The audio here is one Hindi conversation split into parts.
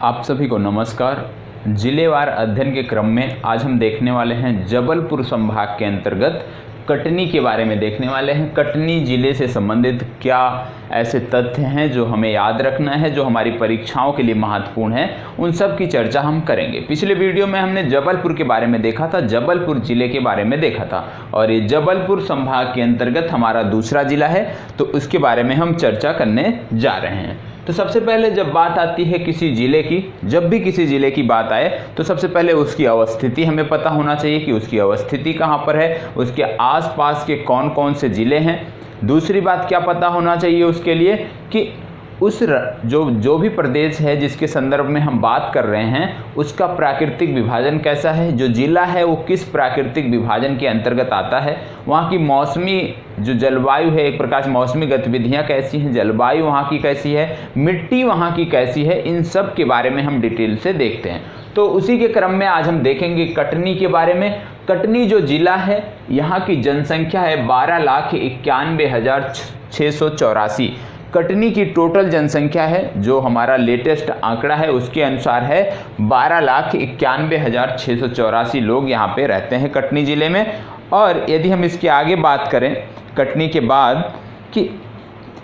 आप सभी को नमस्कार। जिलेवार अध्ययन के क्रम में आज हम देखने वाले हैं जबलपुर संभाग के अंतर्गत कटनी के बारे में देखने वाले हैं। कटनी जिले से संबंधित क्या ऐसे तथ्य हैं जो हमें याद रखना है, जो हमारी परीक्षाओं के लिए महत्वपूर्ण है, उन सब की चर्चा हम करेंगे। पिछले वीडियो में हमने जबलपुर के बारे में देखा था, जबलपुर जिले के बारे में देखा था, और ये जबलपुर संभाग के अंतर्गत हमारा दूसरा जिला है, तो उसके बारे में हम चर्चा करने जा रहे हैं। तो सबसे पहले जब बात आती है किसी जिले की, जब भी किसी जिले की बात आए तो सबसे पहले उसकी अवस्थिति हमें पता होना चाहिए कि उसकी अवस्थिति कहाँ पर है, उसके आसपास के कौन कौन से जिले हैं। दूसरी बात क्या पता होना चाहिए उसके लिए कि उस जो भी प्रदेश है जिसके संदर्भ में हम बात कर रहे हैं उसका प्राकृतिक विभाजन कैसा है, जो जिला है वो किस प्राकृतिक विभाजन के अंतर्गत आता है, वहाँ की मौसमी जो जलवायु है, एक प्रकार से मौसमी गतिविधियाँ कैसी हैं, जलवायु वहाँ की कैसी है, मिट्टी वहाँ की कैसी है, इन सब के बारे में हम डिटेल से देखते हैं। तो उसी के क्रम में आज हम देखेंगे कटनी के बारे में। कटनी जो जिला है, यहाँ की जनसंख्या है 12,91,684। कटनी की टोटल जनसंख्या है, जो हमारा लेटेस्ट आंकड़ा है उसके अनुसार है 12,91,684 लोग यहाँ पे रहते हैं कटनी ज़िले में। और यदि हम इसके आगे बात करें कटनी के बाद कि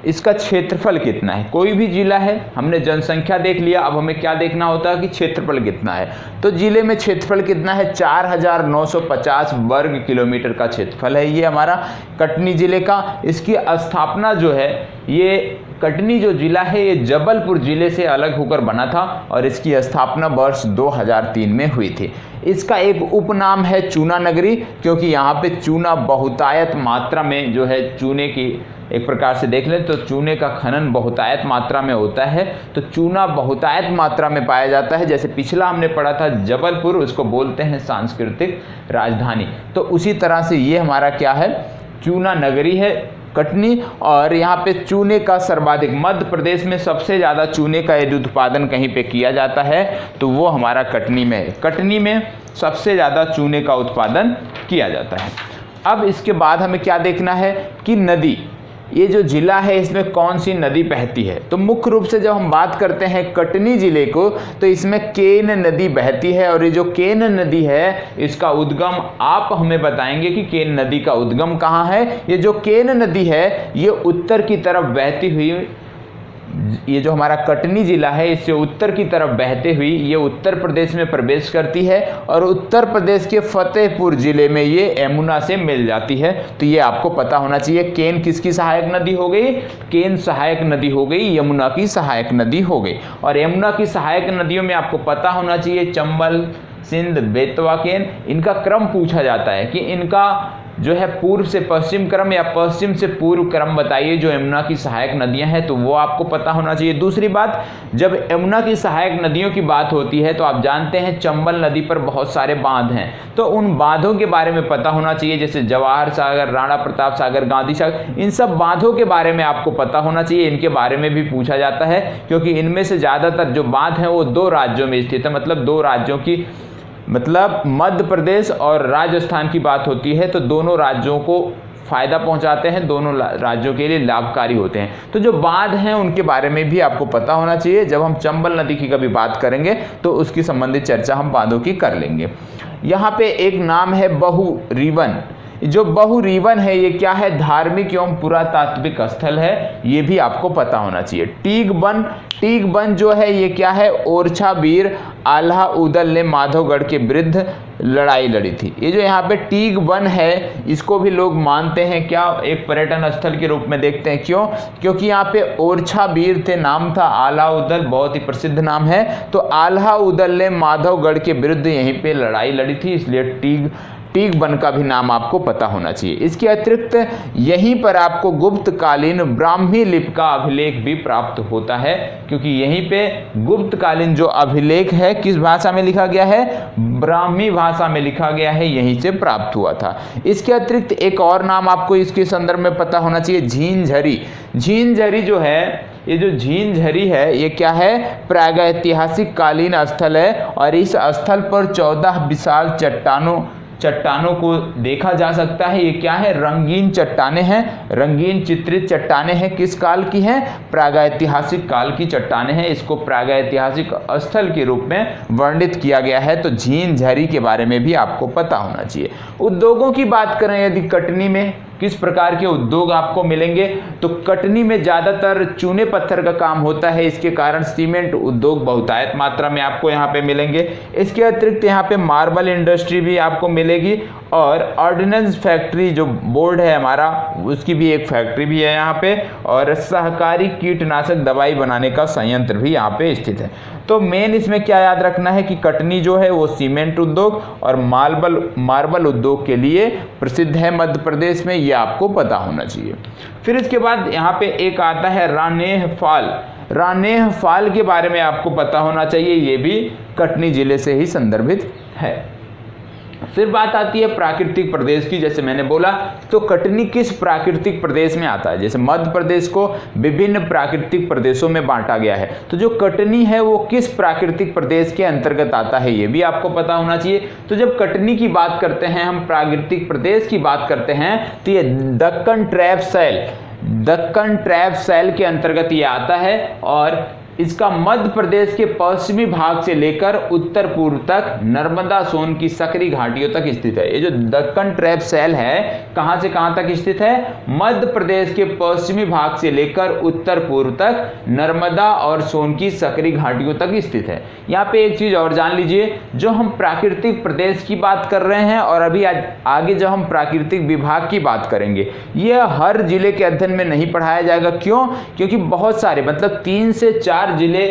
इसका क्षेत्रफल कितना है, कोई भी जिला है, हमने जनसंख्या देख लिया, अब हमें क्या देखना होता है कि क्षेत्रफल कितना है। तो जिले में क्षेत्रफल कितना है, 4,950 वर्ग किलोमीटर का क्षेत्रफल है ये हमारा कटनी जिले का। इसकी स्थापना जो है, ये कटनी जो जिला है ये जबलपुर जिले से अलग होकर बना था और इसकी स्थापना वर्ष 2003 में हुई थी। इसका एक उपनाम है चूना नगरी, क्योंकि यहाँ पे चूना बहुतायत मात्रा में जो है, चूने की एक प्रकार से देख लें तो चूने का खनन बहुतायत मात्रा में होता है, तो चूना बहुतायत मात्रा में पाया जाता है। जैसे पिछला हमने पढ़ा था जबलपुर, उसको बोलते हैं सांस्कृतिक राजधानी, तो उसी तरह से ये हमारा क्या है, चूना नगरी है कटनी। और यहाँ पे चूने का सर्वाधिक, मध्य प्रदेश में सबसे ज़्यादा चूने का यदि उत्पादन कहीं पे किया जाता है तो वो हमारा कटनी में है। कटनी में सबसे ज़्यादा चूने का उत्पादन किया जाता है। अब इसके बाद हमें क्या देखना है कि नदी, ये जो जिला है इसमें कौन सी नदी बहती है। तो मुख्य रूप से जब हम बात करते हैं कटनी जिले को तो इसमें केन नदी बहती है, और ये जो केन नदी है इसका उद्गम आप हमें बताएंगे कि केन नदी का उद्गम कहाँ है। ये जो केन नदी है ये उत्तर की तरफ बहती हुई, ये जो हमारा कटनी जिला है इससे उत्तर की तरफ बहते हुई ये उत्तर प्रदेश में प्रवेश करती है, और उत्तर प्रदेश के फतेहपुर जिले में ये यमुना से मिल जाती है। तो ये आपको पता होना चाहिए। केन किसकी सहायक नदी हो गई, केन सहायक नदी हो गई, यमुना की सहायक नदी हो गई। और यमुना की सहायक नदियों में आपको पता होना चाहिए चंबल, सिंध, बेतवा, केन, इनका क्रम पूछा जाता है कि इनका जो है पूर्व से पश्चिम क्रम या पश्चिम से पूर्व क्रम बताइए जो यमुना की सहायक नदियां हैं, तो वो आपको पता होना चाहिए। दूसरी बात, जब यमुना की सहायक नदियों की बात होती है तो आप जानते हैं चंबल नदी पर बहुत सारे बांध हैं, तो उन बांधों के बारे में पता होना चाहिए, जैसे जवाहर सागर, राणा प्रताप सागर, गांधी सागर, इन सब बांधों के बारे में आपको पता होना चाहिए। इनके बारे में भी पूछा जाता है क्योंकि इनमें से ज़्यादातर जो बांध हैं वो दो राज्यों में स्थित है, मतलब दो राज्यों की, मतलब मध्य प्रदेश और राजस्थान की बात होती है, तो दोनों राज्यों को फ़ायदा पहुंचाते हैं, दोनों राज्यों के लिए लाभकारी होते हैं। तो जो बांध हैं उनके बारे में भी आपको पता होना चाहिए। जब हम चंबल नदी की कभी बात करेंगे तो उसकी संबंधित चर्चा हम बांधों की कर लेंगे। यहाँ पे एक नाम है बहुरीवन। जो बहुरीवन है ये क्या है, धार्मिक एवं पुरातात्विक स्थल है, ये भी आपको पता होना चाहिए। टीगबन, टीगबन जो है ये क्या है, ओरछा वीर आल्हा उदल ने माधवगढ़ के विरुद्ध लड़ाई लड़ी थी। ये जो यहाँ पे टीगबन है इसको भी लोग मानते हैं क्या, एक पर्यटन स्थल के रूप में देखते हैं। क्यों, क्योंकि यहाँ पे ओरछा वीर थे, नाम था आल्हा उदल, बहुत ही प्रसिद्ध नाम है। तो आल्हा उदल ने माधवगढ़ के विरुद्ध यहीं पे लड़ाई लड़ी थी, इसलिए टीगबन का भी नाम आपको पता होना चाहिए। इसके अतिरिक्त यहीं पर आपको गुप्तकालीन ब्राह्मी लिपि का अभिलेख भी प्राप्त होता है, क्योंकि यहीं पे गुप्तकालीन जो अभिलेख है किस भाषा में लिखा गया है, ब्राह्मी भाषा में लिखा गया है, यहीं से प्राप्त हुआ था। इसके अतिरिक्त एक और नाम आपको इसके संदर्भ में पता होना चाहिए, झींझरी। झींझरी जो है, ये जो झींझरी है ये क्या है, प्रागैतिहासिक कालीन स्थल है, और इस स्थल पर 14 विशाल चट्टानों को देखा जा सकता है। ये क्या है? रंगीन चट्टानें हैं, रंगीन चित्रित चट्टानें हैं। किस काल की हैं? प्रागैतिहासिक काल की चट्टानें हैं। इसको प्रागैतिहासिक स्थल के रूप में वर्णित किया गया है। तो झीन झरी के बारे में भी आपको पता होना चाहिए। उद्योगों की बात करें यदि कटनी में किस प्रकार के उद्योग आपको मिलेंगे, तो कटनी में ज़्यादातर चूने पत्थर का काम होता है। इसके कारण सीमेंट उद्योग बहुतायत मात्रा में आपको यहाँ पे मिलेंगे। इसके अतिरिक्त यहाँ पे मार्बल इंडस्ट्री भी आपको मिलेगी और ऑर्डिनेंस फैक्ट्री जो बोर्ड है हमारा, उसकी भी एक फैक्ट्री भी है यहाँ पे, और सहकारी कीटनाशक दवाई बनाने का संयंत्र भी यहाँ पे स्थित है। तो मेन इसमें क्या याद रखना है कि कटनी जो है वो सीमेंट उद्योग और मार्बल उद्योग के लिए प्रसिद्ध है मध्य प्रदेश में, ये आपको पता होना चाहिए। फिर इसके बाद यहाँ पे एक आता है रानेह फाल। रानेह फाल के बारे में आपको पता होना चाहिए, ये भी कटनी जिले से ही संदर्भित है। फिर बात आती है प्राकृतिक प्रदेश की। जैसे मैंने बोला तो कटनी किस प्राकृतिक प्रदेश में आता है। जैसे मध्य प्रदेश को विभिन्न प्राकृतिक प्रदेशों में बांटा गया है, तो जो कटनी है वो किस प्राकृतिक प्रदेश के अंतर्गत आता है, ये भी आपको पता होना चाहिए। तो जब कटनी की बात करते हैं, हम प्राकृतिक प्रदेश की बात करते हैं, तो ये दक्कन ट्रैप सैल के अंतर्गत ये आता है और इसका मध्य प्रदेश के पश्चिमी भाग से लेकर उत्तर पूर्व तक नर्मदा सोन की सकरी घाटियों तक स्थित है। ये जो दक्कन ट्रैप सैल है कहां से कहां तक स्थित है? मध्य प्रदेश के पश्चिमी भाग से लेकर उत्तर पूर्व तक नर्मदा और सोन की सकरी घाटियों तक स्थित है। यहाँ पे एक चीज और जान लीजिए, जो हम प्राकृतिक प्रदेश की बात कर रहे हैं और अभी आगे जब हम प्राकृतिक विभाग की बात करेंगे, ये हर जिले के अध्ययन में नहीं पढ़ाया जाएगा। क्यों? क्योंकि बहुत सारे मतलब 3 से 4 जिले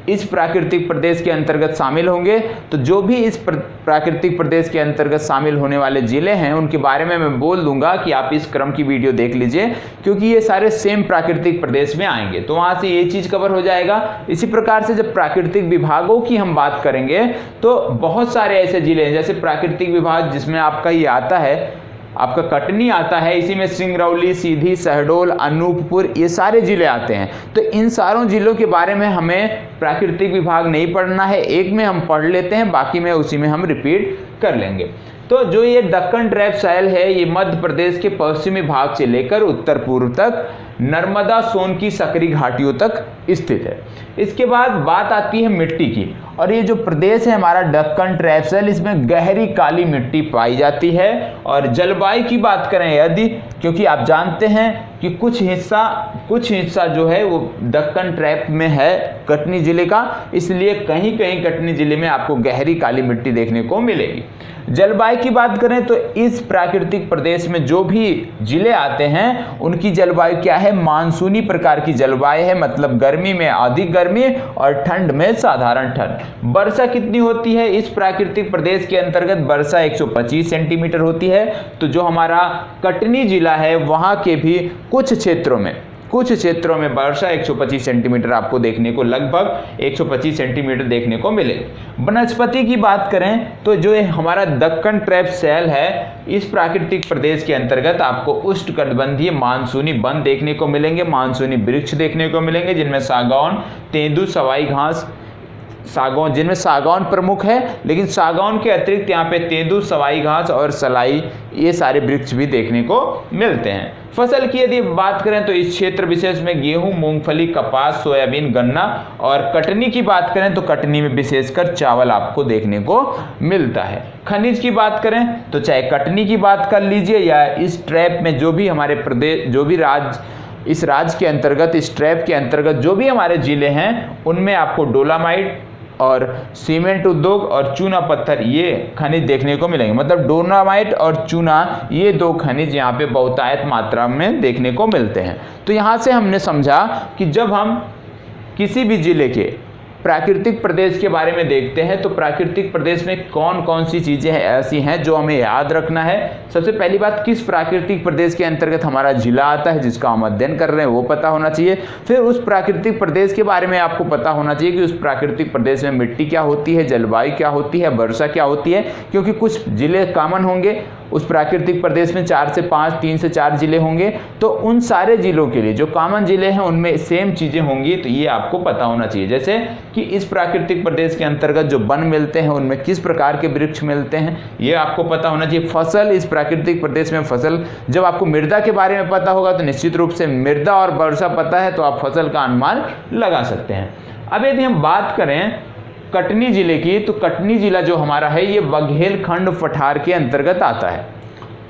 इस प्राकृतिक प्रदेश के अंतर्गत शामिल होंगे। तो जो भी इस प्राकृतिक प्रदेश के अंतर्गत शामिल होने वाले जिले हैं उनके बारे में मैं बोल दूंगा कि आप इस क्रम की वीडियो देख लीजिए, क्योंकि ये सारे सेम प्राकृतिक प्रदेश में आएंगे, तो वहां से ये चीज कवर हो जाएगा। इसी प्रकार से जब प्राकृतिक विभागों की हम बात करेंगे तो बहुत सारे ऐसे जिले हैं, जैसे प्राकृतिक विभाग जिसमें आपका ये आता है, आपका कटनी आता है, इसी में सिंगरौली, सीधी, शहडोल, अनूपपुर, ये सारे जिले आते हैं। तो इन सारों जिलों के बारे में हमें प्राकृतिक विभाग नहीं पढ़ना है, एक में हम पढ़ लेते हैं, बाकी में उसी में हम रिपीट कर लेंगे। तो जो ये दक्कन ट्रैप सैल है ये मध्य प्रदेश के पश्चिमी भाग से लेकर उत्तर पूर्व तक नर्मदा सोन की सकरी घाटियों तक स्थित है। इसके बाद बात आती है मिट्टी की, और ये जो प्रदेश है हमारा दक्कन ट्रैप सैल, इसमें गहरी काली मिट्टी पाई जाती है। और जलवायु की बात करें यदि, क्योंकि आप जानते हैं कि कुछ हिस्सा जो है वो दक्कन ट्रैप में है कटनी जिले का, इसलिए कहीं कहीं कटनी जिले में आपको गहरी काली मिट्टी देखने को मिलेगी। जलवायु की बात करें तो इस प्राकृतिक प्रदेश में जो भी जिले आते हैं उनकी जलवायु क्या है? मानसूनी प्रकार की जलवायु है, मतलब गर्मी में अधिक गर्मी और ठंड में साधारण ठंड। वर्षा कितनी होती है इस प्राकृतिक प्रदेश के अंतर्गत? वर्षा 125 सेंटीमीटर होती है। तो जो हमारा कटनी जिला है वहां के भी कुछ क्षेत्रों में वर्षा 125 सेंटीमीटर आपको देखने को, लगभग 125 सेंटीमीटर देखने को मिले। वनस्पति की बात करें तो जो हमारा दक्कन ट्रैप सैल है इस प्राकृतिक प्रदेश के अंतर्गत आपको उष्णकटिबंधीय मानसूनी वन देखने को मिलेंगे, मानसूनी वृक्ष देखने को मिलेंगे, जिनमें सागौन, तेंदू, सवाई घास, सागौन, जिनमें सागौन प्रमुख है, लेकिन सागौन के अतिरिक्त यहाँ पे तेंदू, सवाई घास और सलाई, ये सारे वृक्ष भी देखने को मिलते हैं। फसल की यदि बात करें तो इस क्षेत्र विशेष में गेहूं, मूंगफली, कपास, सोयाबीन, गन्ना, और कटनी की बात करें तो कटनी में विशेषकर चावल आपको देखने को मिलता है। खनिज की बात करें तो चाहे कटनी की बात कर लीजिए या इस ट्रैप में जो भी हमारे प्रदेश, जो भी इस राज्य के अंतर्गत, इस ट्रैप के अंतर्गत जो भी हमारे जिले हैं उनमें आपको डोलामाइट और सीमेंट उद्योग और चूना पत्थर ये खनिज देखने को मिलेंगे। मतलब डोलामाइट और चूना ये 2 खनिज यहाँ पे बहुतायत मात्रा में देखने को मिलते हैं। तो यहाँ से हमने समझा कि जब हम किसी भी जिले के प्राकृतिक प्रदेश के बारे में देखते हैं तो प्राकृतिक प्रदेश में कौन कौन सी चीज़ें ऐसी हैं जो हमें याद रखना है। सबसे पहली बात, किस प्राकृतिक प्रदेश के अंतर्गत हमारा जिला आता है जिसका हम अध्ययन कर रहे हैं वो पता होना चाहिए। फिर उस प्राकृतिक प्रदेश के बारे में आपको पता होना चाहिए कि उस प्राकृतिक प्रदेश में मिट्टी क्या होती है, जलवायु क्या होती है, वर्षा क्या होती है, क्योंकि कुछ जिले कॉमन होंगे उस प्राकृतिक प्रदेश में 4 से 5, 3 से 4 जिले होंगे, तो उन सारे जिलों के लिए जो कॉमन जिले हैं उनमें सेम चीज़ें होंगी, तो ये आपको पता होना चाहिए। जैसे कि कि इस प्राकृतिक प्रदेश के अंतर्गत जो वन मिलते हैं उनमें किस प्रकार के वृक्ष मिलते हैं, ये आपको पता होना चाहिए। फसल, इस प्राकृतिक प्रदेश में फसल, जब आपको मृदा के बारे में पता होगा तो निश्चित रूप से मृदा और वर्षा पता है तो आप फसल का अनुमान लगा सकते हैं। अब यदि हम बात करें कटनी जिले की, तो कटनी जिला जो हमारा है ये बघेलखंड पठार के अंतर्गत आता है।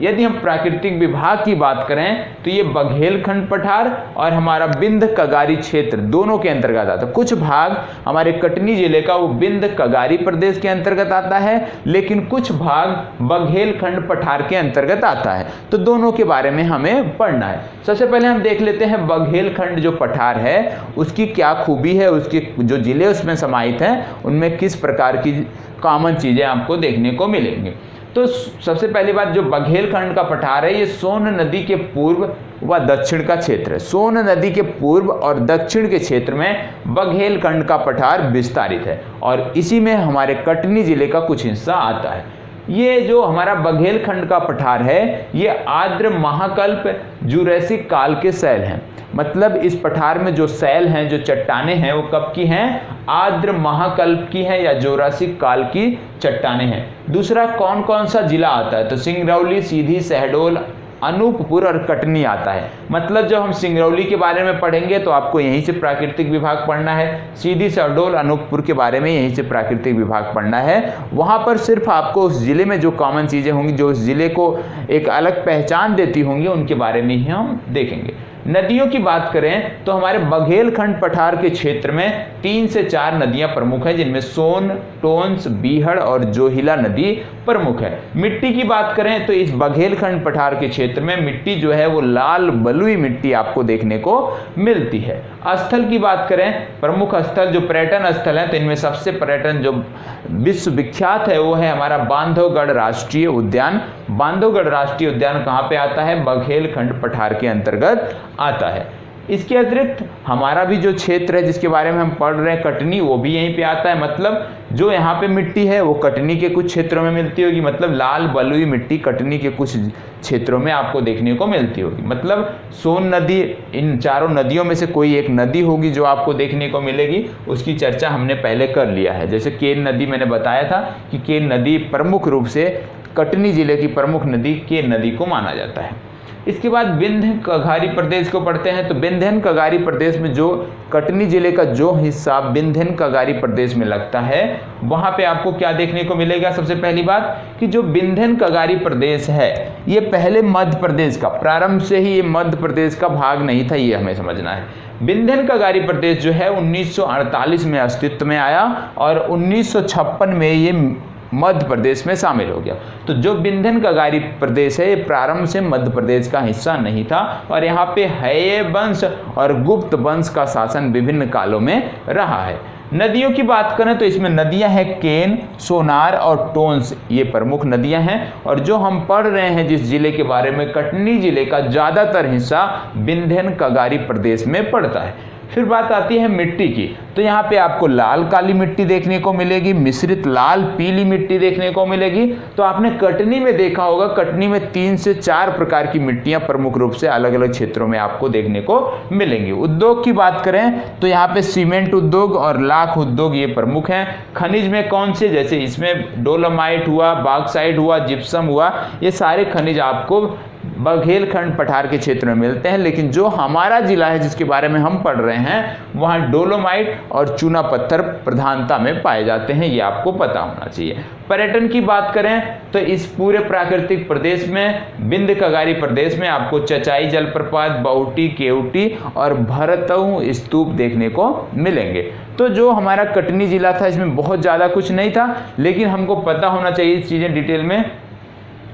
यदि हम प्राकृतिक विभाग की बात करें तो ये बघेलखंड पठार और हमारा बिंद कगारी क्षेत्र दोनों के अंतर्गत आता है। कुछ भाग हमारे कटनी जिले का वो बिंद कगारी प्रदेश के अंतर्गत आता है, लेकिन कुछ भाग बघेलखंड पठार के अंतर्गत आता है। तो दोनों के बारे में हमें पढ़ना है। सबसे पहले हम देख लेते हैं बघेलखंड जो पठार है उसकी क्या खूबी है, उसके जो जिले उसमें समाहित हैं उनमें किस प्रकार की कॉमन चीज़ें आपको देखने को मिलेंगी। तो सबसे पहली बात, जो बघेलखंड का पठार है ये सोन नदी के पूर्व व दक्षिण का क्षेत्र है। सोन नदी के पूर्व और दक्षिण के क्षेत्र में बघेलखंड का पठार विस्तारित है और इसी में हमारे कटनी जिले का कुछ हिस्सा आता है। ये जो हमारा बघेलखंड का पठार है ये आर्द्र महाकल्प जुरैसिक काल के शैल हैं। मतलब इस पठार में जो शैल हैं, जो चट्टानें हैं, वो कब की हैं? आर्द्र महाकल्प की हैं या जुरासिक काल की चट्टानें हैं। दूसरा, कौन कौन सा जिला आता है? तो सिंगरौली, सीधी, शहडोल, अनूपपुर और कटनी आता है। मतलब जब हम सिंगरौली के बारे में पढ़ेंगे तो आपको यहीं से प्राकृतिक विभाग पढ़ना है, सीधी, शहडोल, अनूपपुर के बारे में यहीं से प्राकृतिक विभाग पढ़ना है। वहाँ पर सिर्फ आपको उस जिले में जो कॉमन चीज़ें होंगी, जो उस जिले को एक अलग पहचान देती होंगी, उनके बारे में ही हम देखेंगे। नदियों की बात करें तो हमारे बघेलखंड पठार के क्षेत्र में 3 से 4 नदियां प्रमुख हैं, जिनमें सोन, टोंस, बीहड़ और जोहिला नदी प्रमुख है। मिट्टी की बात करें तो इस बघेलखंड पठार के क्षेत्र में मिट्टी जो है वो लाल बलुई मिट्टी आपको देखने को मिलती है। स्थल की बात करें, प्रमुख स्थल जो पर्यटन स्थल हैं तो इनमें सबसे पर्यटन जो विश्व विख्यात है वो है हमारा बांधवगढ़ राष्ट्रीय उद्यान। बांधवगढ़ राष्ट्रीय उद्यान कहाँ पे आता है? बघेलखंड पठार के अंतर्गत आता है। इसके अतिरिक्त हमारा भी जो क्षेत्र है जिसके बारे में हम पढ़ रहे हैं कटनी, वो भी यहीं पे आता है। मतलब जो यहाँ पे मिट्टी है वो कटनी के कुछ क्षेत्रों में मिलती होगी। मतलब लाल बलुई मिट्टी कटनी के कुछ क्षेत्रों में आपको देखने को मिलती होगी। मतलब सोन नदी, इन चारों नदियों में से कोई एक नदी होगी जो आपको देखने को मिलेगी। उसकी चर्चा हमने पहले कर लिया है। जैसे केन नदी मैंने बताया था कि केन नदी प्रमुख रूप से कटनी जिले की प्रमुख नदी केन नदी को माना जाता है। इसके बाद विंध्य कगारी प्रदेश को पढ़ते हैं। तो विंध्यन कगारी प्रदेश में जो कटनी जिले का जो हिस्सा विंध्यन कगारी प्रदेश में लगता है वहाँ पे आपको क्या देखने को मिलेगा? सबसे पहली बात कि जो विंध्यन कगारी प्रदेश है ये पहले मध्य प्रदेश का, प्रारंभ से ही ये मध्य प्रदेश का भाग नहीं था, ये हमें समझना है। विंध्यन कगारी प्रदेश जो है 1948 में अस्तित्व में आया और 1956 में ये मध्य प्रदेश में शामिल हो गया। तो जो विंध्यन कगारी प्रदेश है ये प्रारंभ से मध्य प्रदेश का हिस्सा नहीं था और यहाँ पे हैय वंश और गुप्त वंश का शासन विभिन्न कालों में रहा है। नदियों की बात करें तो इसमें नदियां हैं केन, सोनार और टोंस, ये प्रमुख नदियां हैं। और जो हम पढ़ रहे हैं जिस जिले के बारे में, कटनी जिले का ज़्यादातर हिस्सा विंध्यन कगारी प्रदेश में पड़ता है। फिर बात आती है मिट्टी की। तो यहाँ पे आपको लाल काली मिट्टी देखने को मिलेगी, मिश्रित लाल पीली मिट्टी देखने को मिलेगी। तो आपने कटनी में देखा होगा, कटनी में 3 से 4 प्रकार की मिट्टियाँ प्रमुख रूप से अलग अलग क्षेत्रों में आपको देखने को मिलेंगी। उद्योग की बात करें तो यहाँ पे सीमेंट उद्योग और लाख उद्योग ये प्रमुख हैं। खनिज में कौन से? जैसे इसमें डोलोमाइट हुआ, बॉक्साइट हुआ, जिप्सम हुआ, ये सारे खनिज आपको बघेलखंड पठार के क्षेत्र में मिलते हैं। लेकिन जो हमारा जिला है जिसके बारे में हम पढ़ रहे हैं वहाँ डोलोमाइट और चूना पत्थर प्रधानता में पाए जाते हैं, ये आपको पता होना चाहिए। पर्यटन की बात करें तो इस पूरे प्राकृतिक प्रदेश में, विंध्य कगारी प्रदेश में आपको चचाई जलप्रपात, बाउटी, केवटी और भरतऊ स्तूप देखने को मिलेंगे। तो जो हमारा कटनी जिला था इसमें बहुत ज़्यादा कुछ नहीं था, लेकिन हमको पता होना चाहिए इस चीज़ें डिटेल में,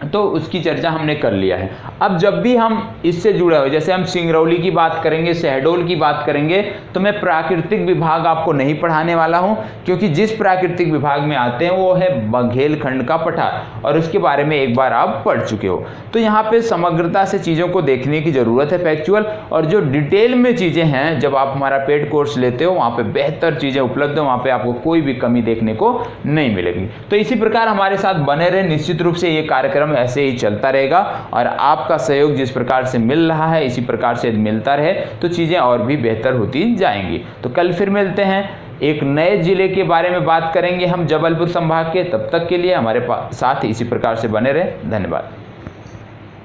तो उसकी चर्चा हमने कर लिया है। अब जब भी हम इससे जुड़े हुए, जैसे हम सिंगरौली की बात करेंगे, शहडोल की बात करेंगे, तो मैं प्राकृतिक विभाग आपको नहीं पढ़ाने वाला हूं, क्योंकि जिस प्राकृतिक विभाग में आते हैं वो है बघेलखंड का पठार और उसके बारे में एक बार आप पढ़ चुके हो। तो यहाँ पे समग्रता से चीज़ों को देखने की ज़रूरत है, फैक्चुअल, और जो डिटेल में चीज़ें हैं जब आप हमारा पेड कोर्स लेते हो वहाँ पर बेहतर चीज़ें उपलब्ध हैं, वहाँ पर आपको कोई भी कमी देखने को नहीं मिलेगी। तो इसी प्रकार हमारे साथ बने रहे, निश्चित रूप से ये कार्यक्रम ऐसे ही चलता रहेगा और आपका सहयोग जिस प्रकार से मिल रहा है इसी प्रकार से मिलता रहे तो चीज़ें और भी बेहतर होती जाएंगी। तो कल फिर मिलते हैं। एक नए ज़िले के बारे में बात करेंगे हम जबलपुर संभाग के। तब तक के लिए हमारे साथ इसी प्रकार से बने रहें। धन्यवाद।